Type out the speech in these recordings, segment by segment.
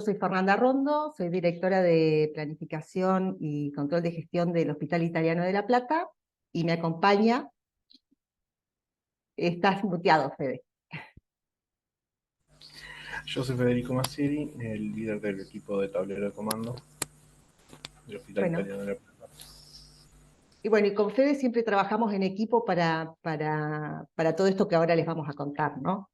soy Fernanda Rondo, soy directora de Planificación y Control de Gestión del Hospital Italiano de La Plata, y me acompaña, estás muteado, Fede. Yo soy Federico Massieri, el líder del equipo de tablero de comando del Hospital Bueno, Italiano de La Plata. y bueno, y con Fede siempre trabajamos en equipo para todo esto que ahora les vamos a contar, ¿no?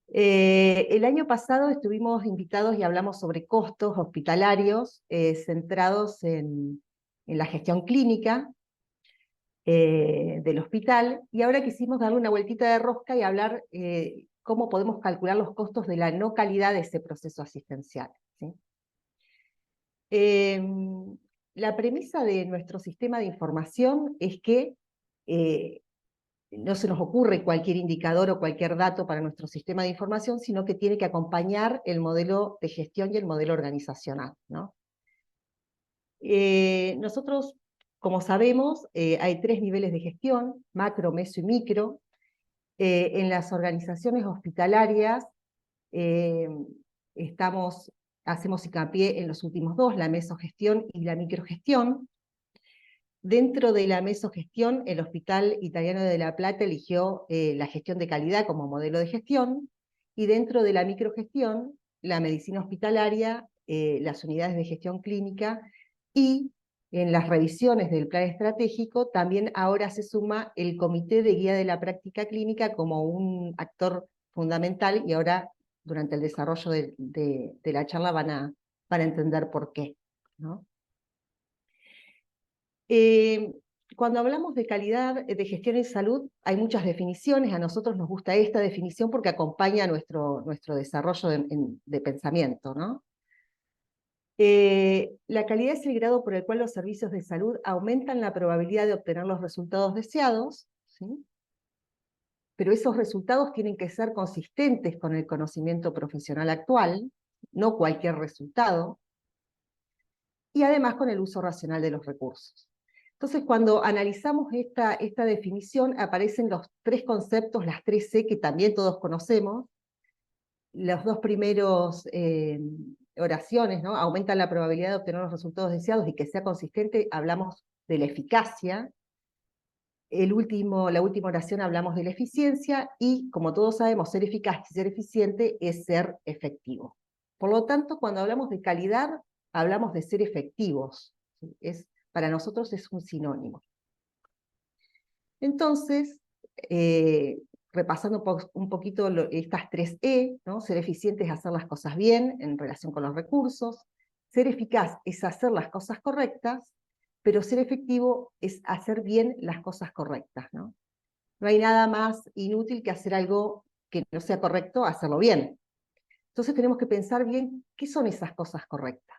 El año pasado estuvimos invitados y hablamos sobre costos hospitalarios centrados en la gestión clínica del hospital, y ahora quisimos darle una vueltita de rosca y hablar cómo podemos calcular los costos de la no calidad de ese proceso asistencial, ¿sí? La premisa de nuestro sistema de información es que no se nos ocurre cualquier indicador o cualquier dato para nuestro sistema de información, sino que tiene que acompañar el modelo de gestión y el modelo organizacional, ¿no? Nosotros, como sabemos, hay 3 niveles de gestión: macro, meso y micro. En las organizaciones hospitalarias eh, hacemos hincapié en los últimos 2, la mesogestión y la microgestión. Dentro de la mesogestión, el Hospital Italiano de La Plata eligió la gestión de calidad como modelo de gestión, y dentro de la microgestión, la medicina hospitalaria, las unidades de gestión clínica, y en las revisiones del plan estratégico también ahora se suma el Comité de Guía de la Práctica Clínica como un actor fundamental, y ahora durante el desarrollo de la charla van a entender por qué, ¿no? Cuando hablamos de calidad de gestión en salud, hay muchas definiciones. A nosotros nos gusta esta definición porque acompaña nuestro desarrollo de pensamiento, ¿no? La calidad es el grado por el cual los servicios de salud aumentan la probabilidad de obtener los resultados deseados, ¿sí? Pero esos resultados tienen que ser consistentes con el conocimiento profesional actual, no cualquier resultado, y además con el uso racional de los recursos. Entonces, cuando analizamos esta definición, aparecen los 3 conceptos, las 3 C, que también todos conocemos. Los 2 primeros oraciones, ¿no? Aumentan la probabilidad de obtener los resultados deseados y que sea consistente, hablamos de la eficacia. La última oración hablamos de la eficiencia, y como todos sabemos, ser eficaz y ser eficiente es ser efectivo. Por lo tanto, cuando hablamos de calidad, hablamos de ser efectivos, ¿sí? Para nosotros es un sinónimo. Entonces, repasando un poquito estas 3 E, ¿no? Ser eficiente es hacer las cosas bien en relación con los recursos, ser eficaz es hacer las cosas correctas, pero ser efectivo es hacer bien las cosas correctas, ¿no? No hay nada más inútil que hacer algo que no sea correcto, hacerlo bien. Entonces tenemos que pensar bien qué son esas cosas correctas.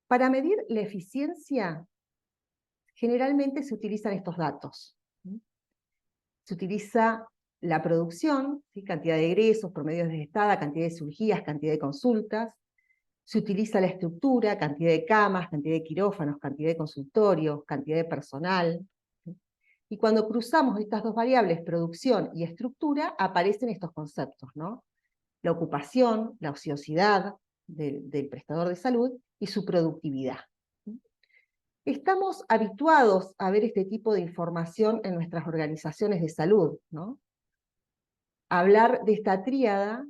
Para medir la eficiencia, generalmente se utilizan estos datos. Se utiliza la producción, ¿sí? Cantidad de egresos, promedios de gestada, cantidad de cirugías, cantidad de consultas. Se utiliza la estructura, cantidad de camas, cantidad de quirófanos, cantidad de consultorios, cantidad de personal. Y cuando cruzamos estas 2 variables, producción y estructura, aparecen estos conceptos, ¿no? La ocupación, la ociosidad del prestador de salud y su productividad. Estamos habituados a ver este tipo de información en nuestras organizaciones de salud, ¿no? Hablar de esta tríada,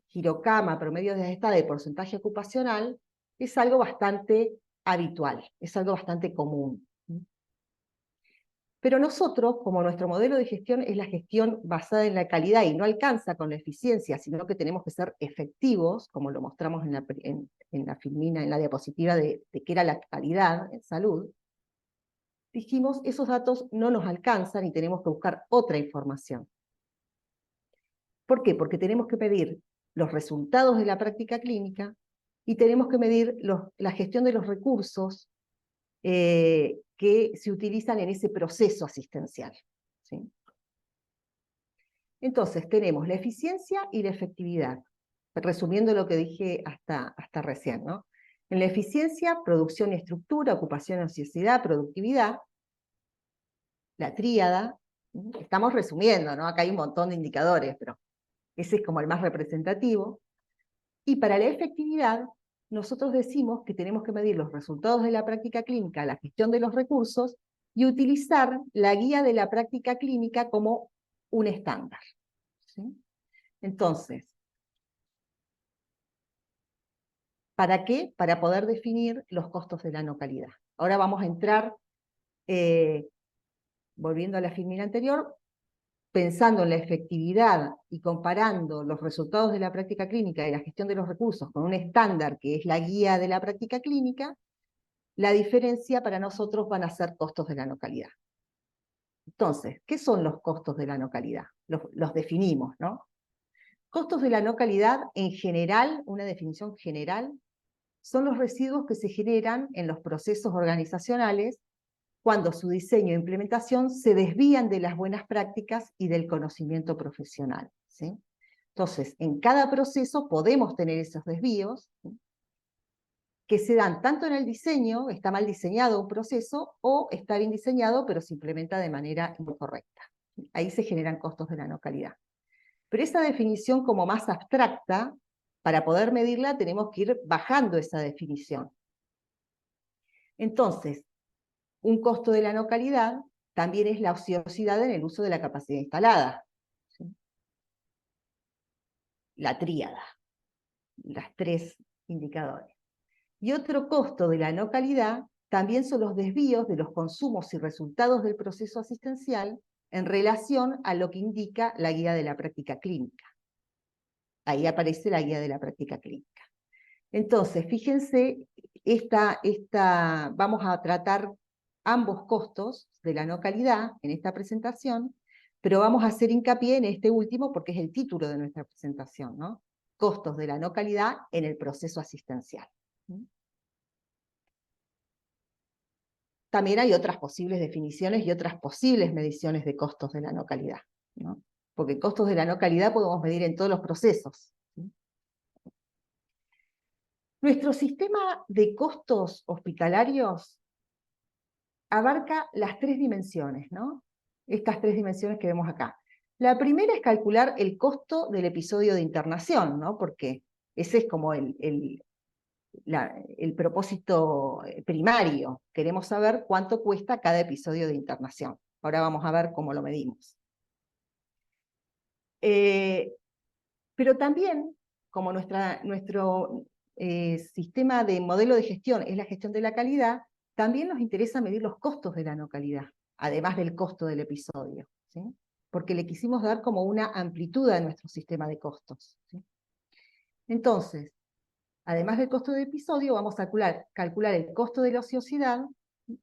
girocama, promedios de gestada y porcentaje ocupacional, es algo bastante habitual, es algo bastante común. Pero nosotros, como nuestro modelo de gestión es la gestión basada en la calidad y no alcanza con la eficiencia, sino que tenemos que ser efectivos, como lo mostramos en la filmina, en la diapositiva de qué era la calidad en salud, dijimos, esos datos no nos alcanzan y tenemos que buscar otra información. ¿Por qué? Porque tenemos que medir los resultados de la práctica clínica y tenemos que medir la gestión de los recursos que se utilizan en ese proceso asistencial, ¿sí? Entonces, tenemos la eficiencia y la efectividad, resumiendo lo que dije hasta recién, ¿no? En la eficiencia, producción y estructura, ocupación y ociosidad, productividad, la tríada. Estamos resumiendo, ¿no? Acá hay un montón de indicadores, pero ese es como el más representativo. Y para la efectividad, nosotros decimos que tenemos que medir los resultados de la práctica clínica, la gestión de los recursos, y utilizar la guía de la práctica clínica como un estándar. ¿Sí? Entonces, ¿para qué? Para poder definir los costos de la no calidad. Ahora vamos a entrar, volviendo a la filmina anterior, pensando en la efectividad y comparando los resultados de la práctica clínica y la gestión de los recursos con un estándar que es la guía de la práctica clínica, la diferencia para nosotros van a ser costos de la no calidad. Entonces, ¿qué son los costos de la no calidad? Los definimos, ¿no? Costos de la no calidad, en general, una definición general, son los residuos que se generan en los procesos organizacionales cuando su diseño e implementación se desvían de las buenas prácticas y del conocimiento profesional. ¿Sí? Entonces, en cada proceso podemos tener esos desvíos, ¿sí? Que se dan tanto en el diseño, está mal diseñado un proceso, o está bien diseñado, pero se implementa de manera incorrecta. Ahí se generan costos de la no calidad. Pero esa definición como más abstracta, para poder medirla tenemos que ir bajando esa definición. Entonces, un costo de la no calidad también es la ociosidad en el uso de la capacidad instalada. ¿Sí? La tríada, las tres indicadores. Y otro costo de la no calidad también son los desvíos de los consumos y resultados del proceso asistencial en relación a lo que indica la guía de la práctica clínica. Ahí aparece la guía de la práctica clínica. Entonces, fíjense, vamos a tratar ambos costos de la no calidad en esta presentación, pero vamos a hacer hincapié en este último porque es el título de nuestra presentación, ¿no? Costos de la no calidad en el proceso asistencial. También hay otras posibles definiciones y otras posibles mediciones de costos de la no calidad, ¿no? Porque costos de la no calidad podemos medir en todos los procesos. ¿Sí? Nuestro sistema de costos hospitalarios abarca las tres dimensiones, ¿no? Estas tres dimensiones que vemos acá. La primera es calcular el costo del episodio de internación, ¿no? Porque ese es como el propósito primario. Queremos saber cuánto cuesta cada episodio de internación. Ahora vamos a ver cómo lo medimos. Pero también, como nuestro sistema de modelo de gestión es la gestión de la calidad, también nos interesa medir los costos de la no calidad, además del costo del episodio, ¿sí? Porque le quisimos dar como una amplitud a nuestro sistema de costos, ¿sí? Entonces, además del costo del episodio, vamos a calcular el costo de la ociosidad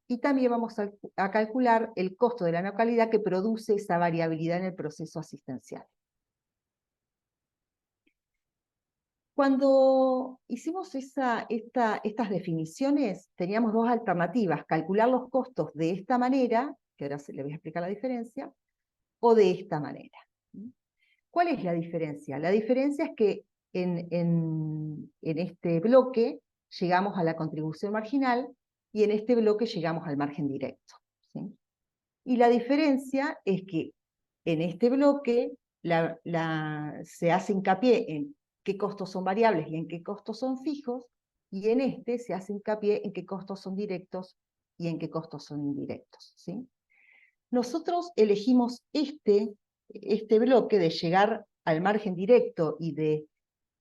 y también vamos a calcular el costo de la no calidad que produce esa variabilidad en el proceso asistencial. Cuando hicimos estas definiciones, teníamos dos alternativas: calcular los costos de esta manera, que ahora le voy a explicar la diferencia, o de esta manera. ¿Cuál es la diferencia? La diferencia es que en este bloque llegamos a la contribución marginal y en este bloque llegamos al margen directo, ¿sí? Y la diferencia es que en este bloque se hace hincapié en qué costos son variables y en qué costos son fijos, y en este se hace hincapié en qué costos son directos y en qué costos son indirectos, ¿sí? Nosotros elegimos este bloque de llegar al margen directo y de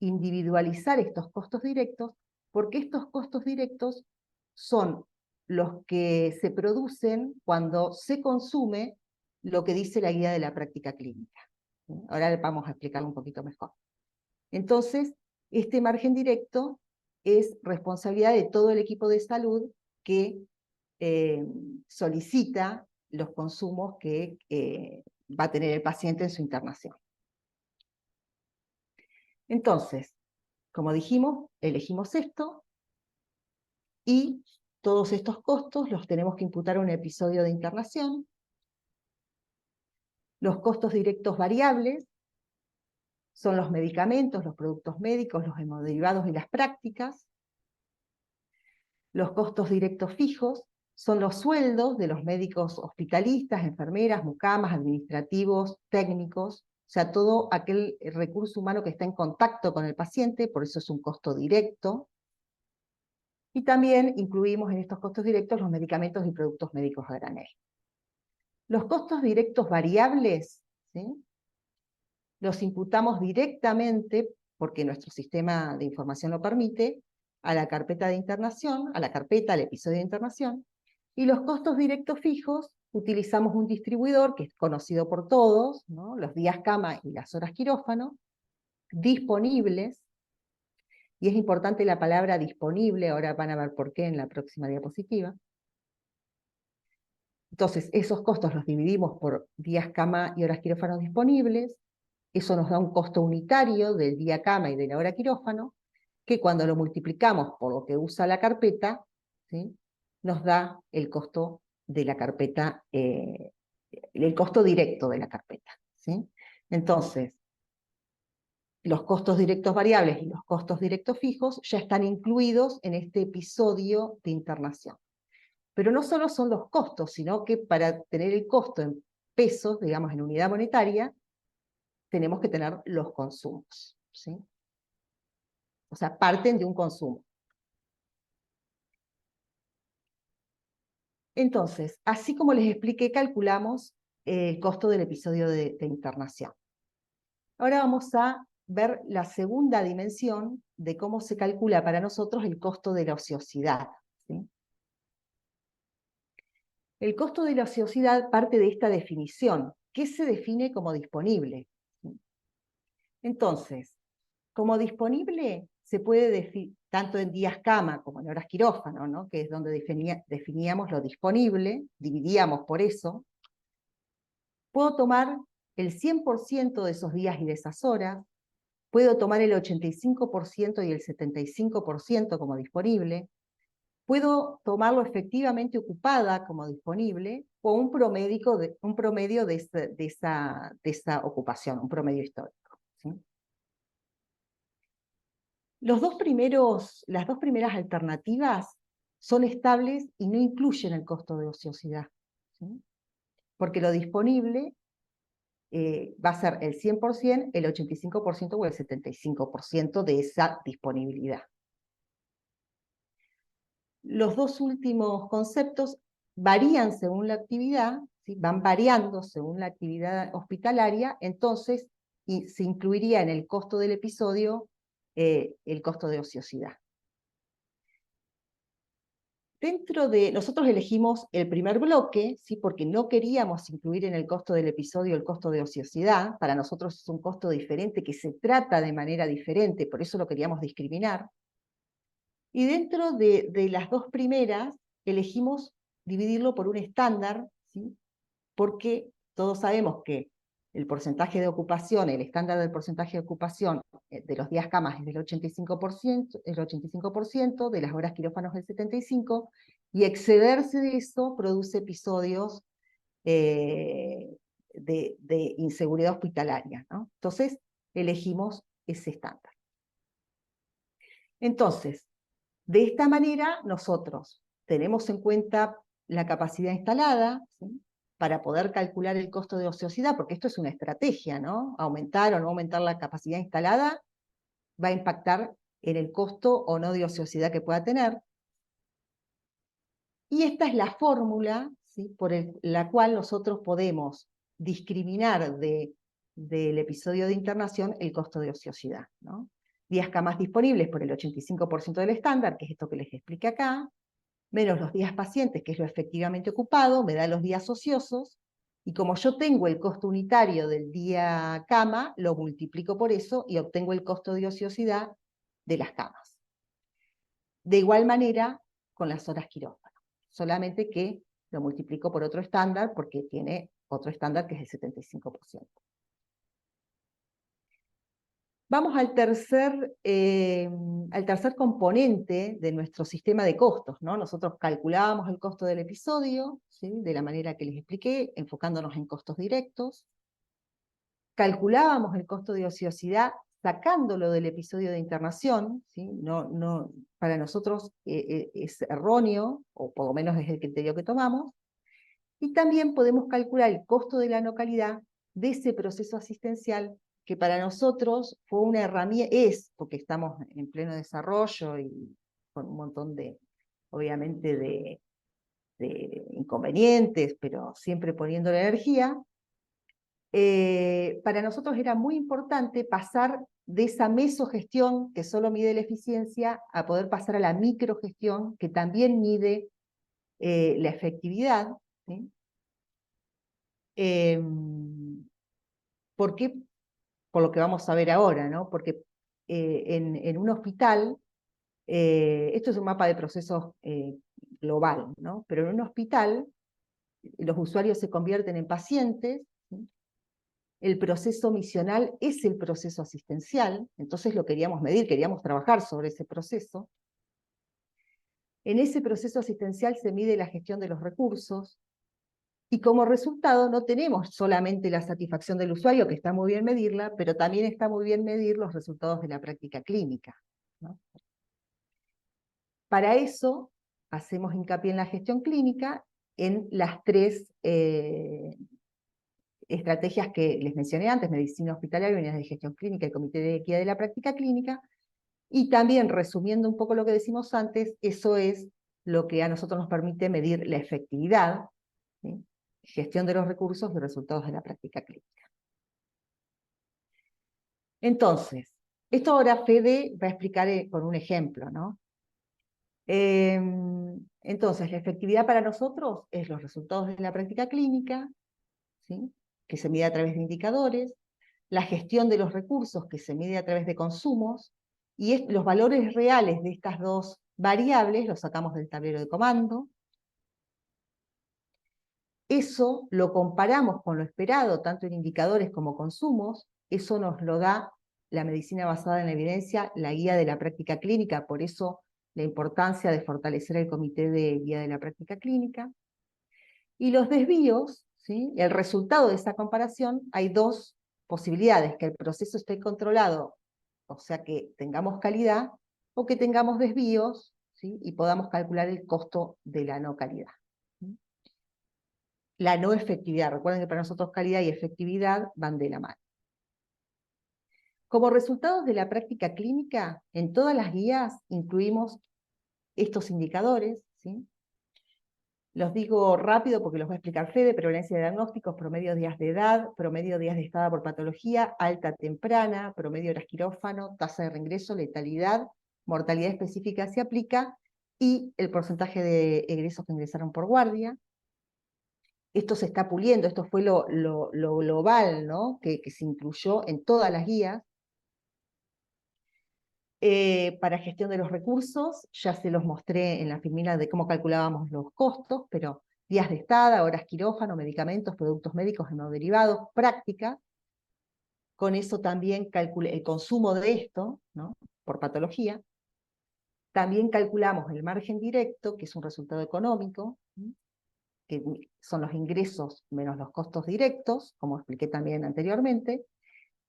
individualizar estos costos directos, porque estos costos directos son los que se producen cuando se consume lo que dice la guía de la práctica clínica. Ahora vamos a explicarlo un poquito mejor. Entonces, este margen directo es responsabilidad de todo el equipo de salud que solicita los consumos que va a tener el paciente en su internación. Entonces, como dijimos, elegimos esto y todos estos costos los tenemos que imputar a un episodio de internación. Los costos directos variables son los medicamentos, los productos médicos, los hemoderivados y las prácticas. Los costos directos fijos son los sueldos de los médicos hospitalistas, enfermeras, mucamas, administrativos, técnicos, O sea, todo aquel recurso humano que está en contacto con el paciente, por eso es un costo directo. Y también incluimos en estos costos directos los medicamentos y productos médicos a granel. Los costos directos variables, ¿sí?, los imputamos directamente, porque nuestro sistema de información lo permite, a la carpeta de internación, a la carpeta, al episodio de internación, y los costos directos fijos utilizamos un distribuidor que es conocido por todos, ¿no?, los días cama y las horas quirófano, disponibles, y es importante la palabra disponible, ahora van a ver por qué en la próxima diapositiva. Entonces, esos costos los dividimos por días cama y horas quirófano disponibles. Eso nos da un costo unitario del día cama y de la hora quirófano, que cuando lo multiplicamos por lo que usa la carpeta, ¿sí?, nos da el costo de la carpeta, el costo directo de la carpeta, ¿sí? Entonces, los costos directos variables y los costos directos fijos ya están incluidos en este episodio de internación. Pero no solo son los costos, sino que para tener el costo en pesos, digamos en unidad monetaria, tenemos que tener los consumos, ¿sí? O sea, parten de un consumo. Entonces, así como les expliqué, calculamos el costo del episodio de internación. Ahora vamos a ver la segunda dimensión de cómo se calcula para nosotros el costo de la ociosidad, ¿sí? El costo de la ociosidad parte de esta definición, que se define como disponible, ¿sí? Entonces, como disponible se puede definir tanto en días cama como en horas quirófano, ¿no?, que es donde definíamos lo disponible, dividíamos por eso. Puedo tomar el 100% de esos días y de esas horas, puedo tomar el 85% y el 75% como disponible, puedo tomarlo efectivamente ocupada como disponible, o un promedio de esa ocupación, un promedio histórico, ¿sí? Las dos primeras alternativas son estables y no incluyen el costo de ociosidad, ¿sí? Porque lo disponible va a ser el 100%, el 85% o el 75% de esa disponibilidad. Los dos últimos conceptos varían según la actividad, ¿sí?, van variando según la actividad hospitalaria, entonces se incluiría en el costo del episodio el costo de ociosidad. Nosotros elegimos el primer bloque, ¿sí?, porque no queríamos incluir en el costo del episodio el costo de ociosidad. Para nosotros es un costo diferente que se trata de manera diferente, por eso lo queríamos discriminar. Y dentro de las dos primeras elegimos dividirlo por un estándar, ¿sí?, porque todos sabemos que el porcentaje de ocupación, el estándar del porcentaje de ocupación de los días camas es del 85%, de las horas quirófanos del 75%, y excederse de eso produce episodios de inseguridad hospitalaria, ¿no? Entonces, elegimos ese estándar. Entonces, de esta manera, nosotros tenemos en cuenta la capacidad instalada, ¿sí?, para poder calcular el costo de ociosidad, porque esto es una estrategia, ¿no? Aumentar o no aumentar la capacidad instalada va a impactar en el costo o no de ociosidad que pueda tener. Y esta es la fórmula, ¿sí?, por la cual nosotros podemos discriminar del episodio de internación el costo de ociosidad, ¿no? Días camas disponibles por el 85% del estándar, que es esto que les expliqué acá, menos los días pacientes, que es lo efectivamente ocupado, me da los días ociosos, y como yo tengo el costo unitario del día cama, lo multiplico por eso y obtengo el costo de ociosidad de las camas. De igual manera con las horas quirófano, solamente que lo multiplico por otro estándar, porque tiene otro estándar que es el 75%. Vamos al tercer componente de nuestro sistema de costos, ¿no? Nosotros calculábamos el costo del episodio, ¿sí?, de la manera que les expliqué, enfocándonos en costos directos. Calculábamos el costo de ociosidad sacándolo del episodio de internación, ¿sí? Para nosotros es erróneo, o por lo menos es el criterio que tomamos. Y también podemos calcular el costo de la no calidad de ese proceso asistencial que para nosotros fue una herramienta, porque estamos en pleno desarrollo y con un montón de, obviamente, de inconvenientes, pero siempre poniendo la energía, para nosotros era muy importante pasar de esa mesogestión que solo mide la eficiencia a poder pasar a la microgestión que también mide la efectividad. ¿Sí? ¿Por qué? Por lo que vamos a ver ahora, ¿no? Porque en un hospital, esto es un mapa de procesos global, ¿no? Pero en un hospital los usuarios se convierten en pacientes, ¿sí? El proceso misional es el proceso asistencial, entonces lo queríamos medir, queríamos trabajar sobre ese proceso. En ese proceso asistencial se mide la gestión de los recursos, y como resultado no tenemos solamente la satisfacción del usuario, que está muy bien medirla, pero también está muy bien medir los resultados de la práctica clínica, ¿no? Para eso hacemos hincapié en la gestión clínica, en las tres estrategias que les mencioné antes: medicina hospitalaria, unidades de gestión clínica y comité de equidad de la práctica clínica. Y también, resumiendo un poco lo que decimos antes, eso es lo que a nosotros nos permite medir la efectividad, ¿sí? Gestión de los recursos y resultados de la práctica clínica. Entonces, esto ahora Fede va a explicar con un ejemplo, ¿no? Entonces, la efectividad para nosotros es los resultados de la práctica clínica, ¿sí? Que se mide a través de indicadores, la gestión de los recursos, que se mide a través de consumos, y los valores reales de estas dos variables los sacamos del tablero de comando. Eso lo comparamos con lo esperado, tanto en indicadores como consumos. Eso nos lo da la medicina basada en la evidencia, la guía de la práctica clínica, por eso la importancia de fortalecer el comité de guía de la práctica clínica. Y los desvíos, ¿sí? El resultado de esa comparación, hay dos posibilidades: que el proceso esté controlado, o sea que tengamos calidad, o que tengamos desvíos, ¿sí? Y podamos calcular el costo de la no calidad. La no efectividad, recuerden que para nosotros calidad y efectividad van de la mano. Como resultados de la práctica clínica, en todas las guías incluimos estos indicadores, ¿sí? Los digo rápido porque los va a explicar Fede: prevalencia de diagnósticos, promedio de días de edad, promedio de días de estada por patología, alta temprana, promedio de horas quirófano, tasa de reingreso, letalidad, mortalidad específica se aplica, y el porcentaje de egresos que ingresaron por guardia. Esto se está puliendo, esto fue lo global, ¿no? que se incluyó en todas las guías. Para gestión de los recursos, ya se los mostré en la filmina de cómo calculábamos los costos, pero días de estada, horas quirófano, medicamentos, productos médicos, hemoderivados, práctica. Con eso también calculé el consumo de esto, ¿no? Por patología. También calculamos el margen directo, que es un resultado económico, ¿sí? Que son los ingresos menos los costos directos, como expliqué también anteriormente.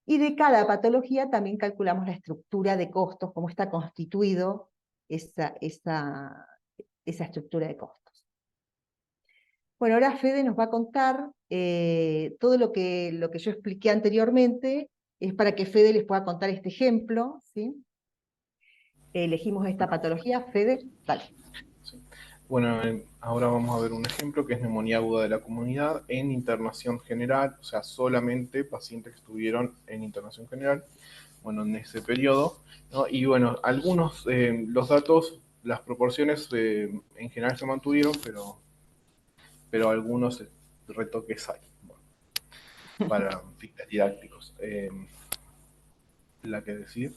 Y de cada patología también calculamos la estructura de costos, cómo está constituido esa estructura de costos. Bueno, ahora Fede nos va a contar todo lo que yo expliqué anteriormente, es para que Fede les pueda contar este ejemplo, ¿sí? Elegimos esta patología. Fede, dale. Sí. Bueno, ahora vamos a ver un ejemplo que es neumonía aguda de la comunidad en internación general, o sea, solamente pacientes que estuvieron en internación general, bueno, en ese periodo, ¿no? Y bueno, algunos, los datos, las proporciones en general se mantuvieron, pero algunos retoques hay, bueno, para fines didácticos. La que decir.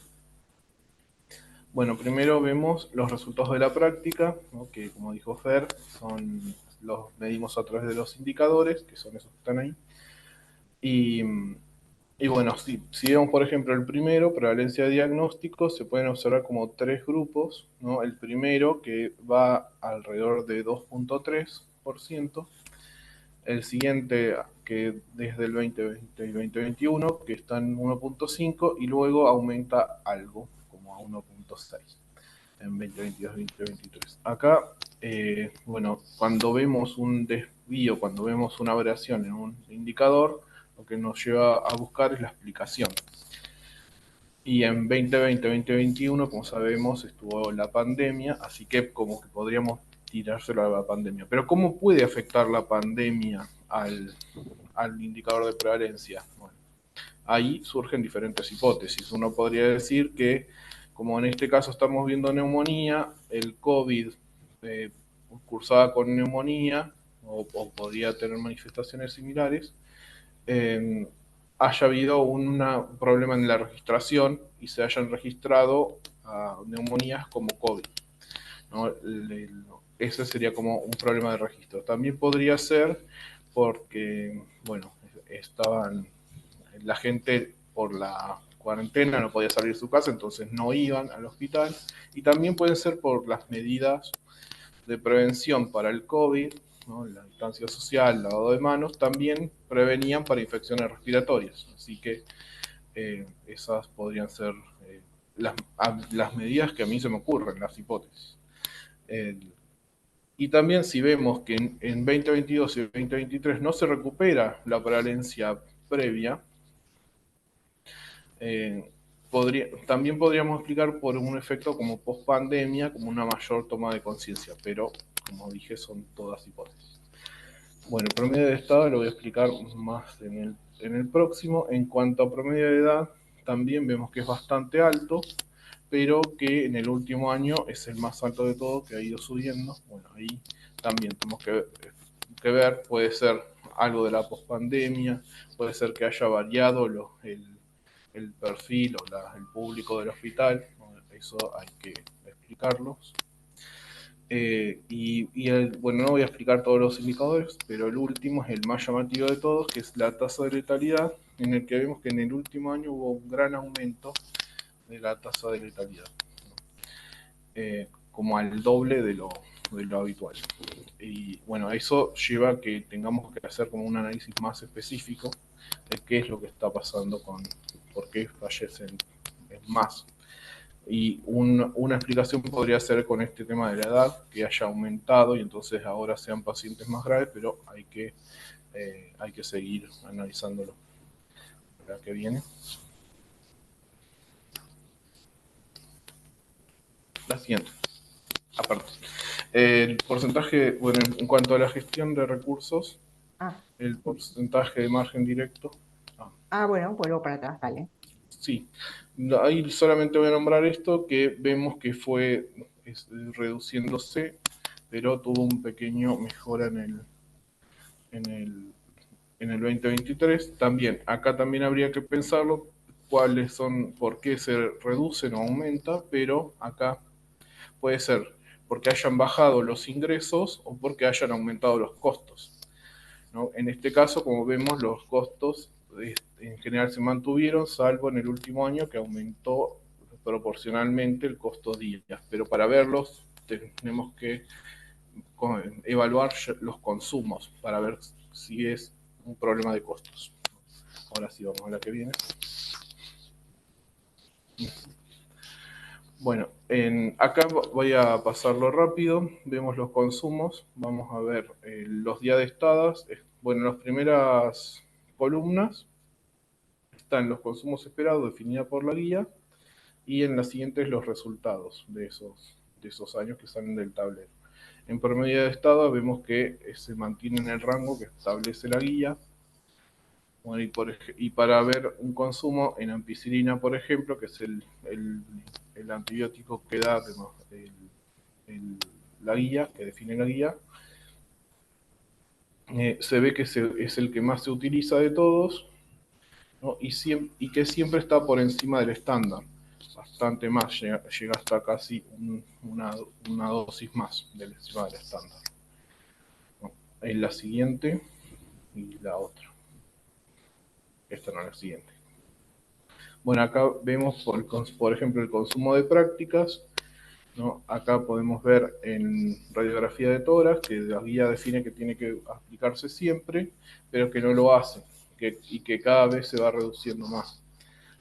Bueno, primero vemos los resultados de la práctica, ¿no? Que como dijo Fer, los medimos a través de los indicadores, que son esos que están ahí. Y bueno, si vemos por ejemplo el primero, prevalencia de diagnóstico, se pueden observar como tres grupos, ¿no? El primero, que va alrededor de 2.3%, el siguiente, que desde el 2020 y 2021, que está en 1.5, y luego aumenta algo, como a 1.6 en 2022-2023. Acá, bueno, cuando vemos un desvío, cuando vemos una variación en un indicador, lo que nos lleva a buscar es la explicación. Y en 2020, 2021, como sabemos, estuvo la pandemia, así que como que podríamos tirárselo a la pandemia. Pero ¿cómo puede afectar la pandemia al indicador de prevalencia? Bueno, ahí surgen diferentes hipótesis. Uno podría decir que, como en este caso estamos viendo neumonía, el COVID eh, cursaba con neumonía o podría tener manifestaciones similares, eh, haya habido un problema en la registración y se hayan registrado neumonías como COVID, ¿no? Ese sería como un problema de registro. También podría ser porque, bueno, estaban la gente por la cuarentena no podía salir de su casa, entonces no iban al hospital. Y también puede ser por las medidas de prevención para el COVID, ¿no? La distancia social, lavado de manos, también prevenían para infecciones respiratorias. Así que esas podrían ser las medidas que a mí se me ocurren, las hipótesis. Eh, y también si vemos que en 2022 y 2023 no se recupera la prevalencia previa, eh, también podríamos explicar por un efecto como post-pandemia, como una mayor toma de conciencia, pero como dije son todas hipótesis. Bueno, el promedio de estado lo voy a explicar más en el próximo. En cuanto a promedio de edad, también vemos que es bastante alto, pero que en el último año es el más alto de todo, que ha ido subiendo. Bueno, ahí también tenemos que ver, puede ser algo de la pospandemia, puede ser que haya variado el perfil o el público del hospital, eso hay que explicarlo. Bueno, no voy a explicar todos los indicadores, pero el último es el más llamativo de todos, que es la tasa de letalidad, en el que vemos que en el último año hubo un gran aumento de la tasa de letalidad, como al doble de lo habitual. Y bueno, eso lleva a que tengamos que hacer como un análisis más específico de qué es lo que está pasando por qué fallecen más. Y una explicación podría ser con este tema de la edad, que haya aumentado y entonces ahora sean pacientes más graves, pero hay que seguir analizándolo. La que viene. La siguiente. Aparte. El porcentaje, bueno, en cuanto a la gestión de recursos, Ah, el porcentaje de margen directo. Ah, bueno, vuelvo para atrás, dale. sí, ahí solamente voy a nombrar esto, que vemos que fue reduciéndose, pero tuvo un pequeño mejora en el, en el 2023. También, acá también habría que pensarlo, cuáles son, por qué se reduce, no aumenta, pero acá puede ser porque hayan bajado los ingresos o porque hayan aumentado los costos, ¿no? En este caso, como vemos, los costos en general se mantuvieron, salvo en el último año que aumentó proporcionalmente el costo días. Pero para verlos tenemos que evaluar los consumos para ver si es un problema de costos. Ahora sí, vamos a la que viene. Bueno, acá voy a pasarlo rápido. Vemos los consumos. Vamos a ver los días de estadas. Bueno, en las primeras columnas están los consumos esperados definida por la guía y en las siguientes los resultados de esos años que salen del tablero. En promedio de estado vemos que se mantiene en el rango que establece la guía. Bueno, y para ver un consumo en ampicilina, por ejemplo, que es el antibiótico que da la guía, que define la guía, se ve que es el que más se utiliza de todos, ¿no? Y que siempre está por encima del estándar, bastante más, llega hasta casi una dosis más del encima del estándar, ¿no? En la siguiente y la otra. Esta no es la siguiente. Bueno, acá vemos, por ejemplo, el consumo de prácticas, ¿no? Acá podemos ver en radiografía de tórax que la guía define que tiene que aplicarse siempre, pero que no lo hace, y que cada vez se va reduciendo más,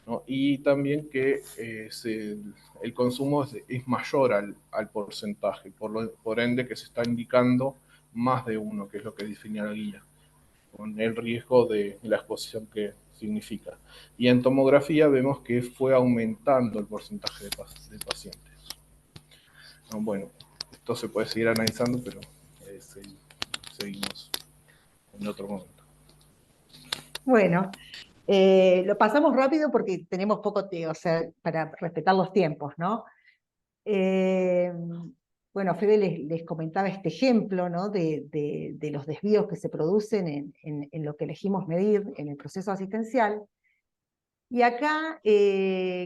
¿no? Y también que el consumo es mayor al porcentaje, por ende que se está indicando más de uno, que es lo que define la guía. con el riesgo de la exposición que significa. Y en tomografía vemos que fue aumentando el porcentaje de pacientes. Bueno, esto se puede seguir analizando, pero seguimos en otro momento. Bueno, lo pasamos rápido porque tenemos poco tiempo, o sea, para respetar los tiempos, ¿no? Bueno, Fede les comentaba este ejemplo, ¿no? de los desvíos que se producen en lo que elegimos medir en el proceso asistencial. Y acá,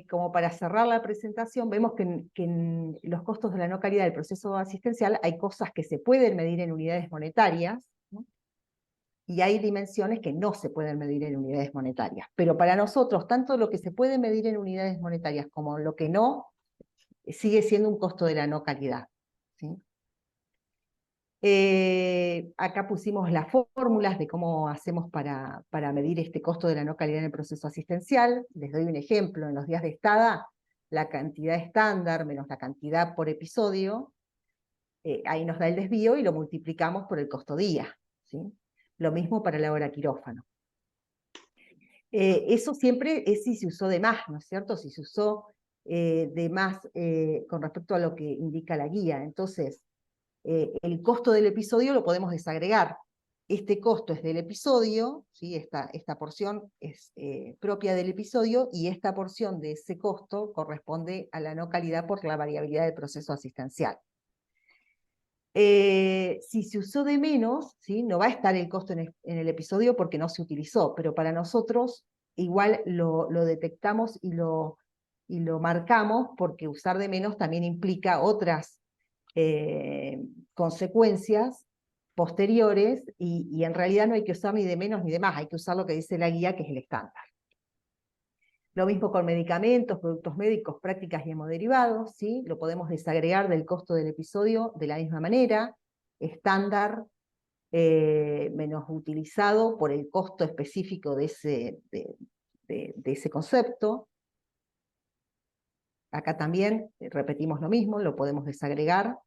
como para cerrar la presentación, vemos que en los costos de la no calidad del proceso asistencial hay cosas que se pueden medir en unidades monetarias, ¿no? Y hay dimensiones que no se pueden medir en unidades monetarias. Pero para nosotros, tanto lo que se puede medir en unidades monetarias como lo que no, sigue siendo un costo de la no calidad, ¿sí? Acá pusimos las fórmulas de cómo hacemos para medir este costo de la no calidad en el proceso asistencial. Les doy un ejemplo. En los días de estada, la cantidad estándar menos la cantidad por episodio, ahí nos da el desvío y lo multiplicamos por el costo día, ¿sí? Lo mismo para la hora quirófano. Eso siempre es si se usó de más, ¿no es cierto? Si se usó de más con respecto a lo que indica la guía. Entonces, el costo del episodio lo podemos desagregar. Este costo es del episodio, ¿sí? Esta porción es propia del episodio, y esta porción de ese costo corresponde a la no calidad por la variabilidad del proceso asistencial. Si se usó de menos, ¿sí? No va a estar el costo en el episodio porque no se utilizó, pero para nosotros igual lo detectamos y lo marcamos, porque usar de menos también implica otras consecuencias posteriores, y en realidad no hay que usar ni de menos ni de más, hay que usar lo que dice la guía, que es el estándar. Lo mismo con medicamentos, productos médicos, prácticas y hemoderivados, ¿sí? Lo podemos desagregar del costo del episodio de la misma manera, estándar menos utilizado por el costo específico de ese concepto. Acá también repetimos lo mismo, lo podemos desagregar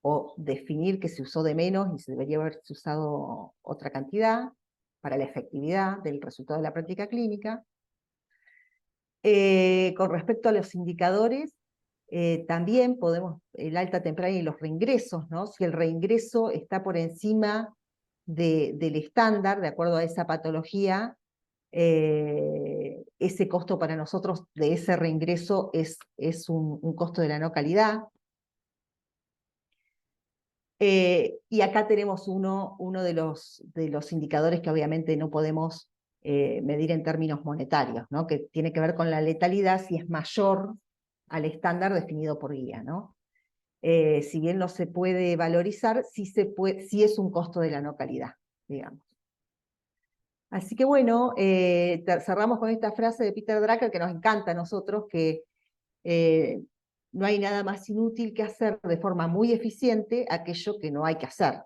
o definir que se usó de menos y se debería haberse usado otra cantidad para la efectividad del resultado de la práctica clínica. Con respecto a los indicadores, también podemos, el alta temprana y los reingresos, ¿no? Si el reingreso está por encima del estándar, de acuerdo a esa patología, ese costo para nosotros de ese reingreso es un costo de la no calidad. Y acá tenemos uno de los indicadores que obviamente no podemos medir en términos monetarios, ¿no? Que tiene que ver con la letalidad, si es mayor al estándar definido por guía, ¿no? Si bien no se puede valorizar, sí es un costo de la no calidad, digamos. Así que bueno, cerramos con esta frase de Peter Drucker que nos encanta a nosotros, que no hay nada más inútil que hacer de forma muy eficiente aquello que no hay que hacer.